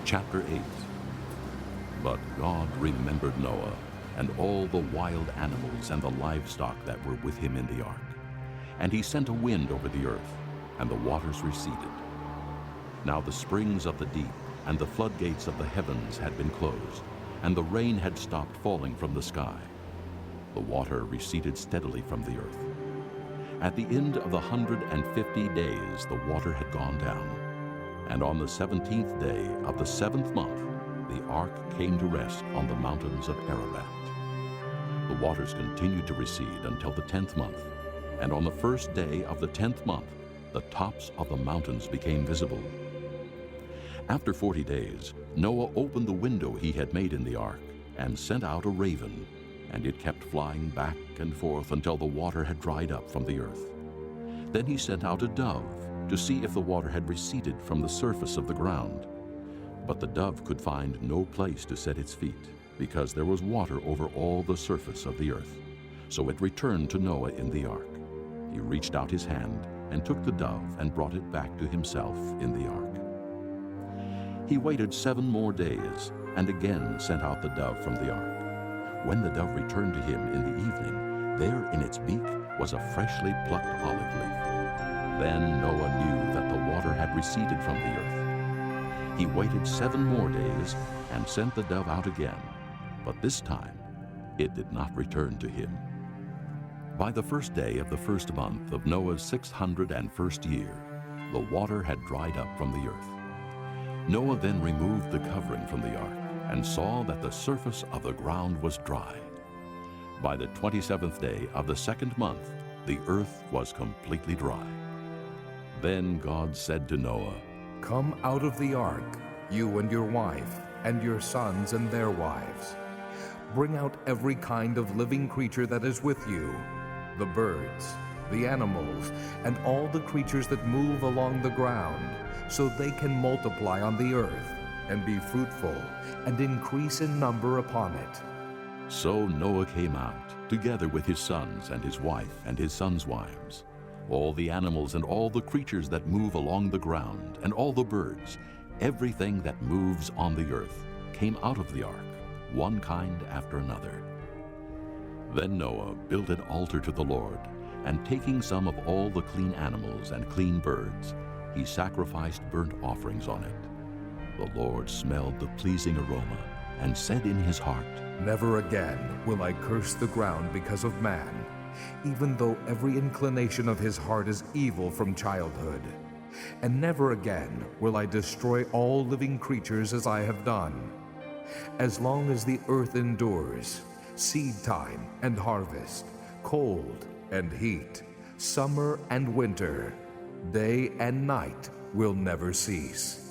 Chapter 8. But God remembered Noah and all the wild animals and the livestock that were with him in the ark. And he sent a wind over the earth, and the waters receded. Now the springs of the deep and the floodgates of the heavens had been closed, and the rain had stopped falling from the sky. The water receded steadily from the earth. At the end of the 150 days the water had gone down, and on the 17th day of the 7th month the ark came to rest on the mountains of Ararat. The waters continued to recede until the 10th month, and on the first day of the 10th month the tops of the mountains became visible. After 40 days, Noah opened the window he had made in the ark and sent out a raven, and it kept flying back and forth until the water had dried up from the earth. Then he sent out a dove to see if the water had receded from the surface of the ground. But the dove could find no place to set its feet, because there was water over all the surface of the earth. So it returned to Noah in the ark. He reached out his hand and took the dove and brought it back to himself in the ark. He waited 7 more days and again sent out the dove from the ark. When the dove returned to him in the evening, there in its beak was a freshly plucked olive leaf. Then Noah knew that the water had receded from the earth. He waited 7 more days and sent the dove out again, but this time it did not return to him. By the first day of the 1st month of Noah's 601st year, the water had dried up from the earth. Noah then removed the covering from the ark and saw that the surface of the ground was dry. By the 27th day of the 2nd month, the earth was completely dry. Then God said to Noah, "Come out of the ark, you and your wife, and your sons and their wives. Bring out every kind of living creature that is with you, the birds, the animals, and all the creatures that move along the ground, so they can multiply on the earth and be fruitful and increase in number upon it." So Noah came out, together with his sons and his wife and his sons' wives. All the animals and all the creatures that move along the ground, and all the birds, everything that moves on the earth, came out of the ark, one kind after another. Then Noah built an altar to the Lord, and taking some of all the clean animals and clean birds, he sacrificed burnt offerings on it. The Lord smelled the pleasing aroma and said in his heart, "Never again will I curse the ground because of man, even though every inclination of his heart is evil from childhood. And never again will I destroy all living creatures as I have done. As long as the earth endures, seed time and harvest, cold and heat, summer and winter, day and night will never cease."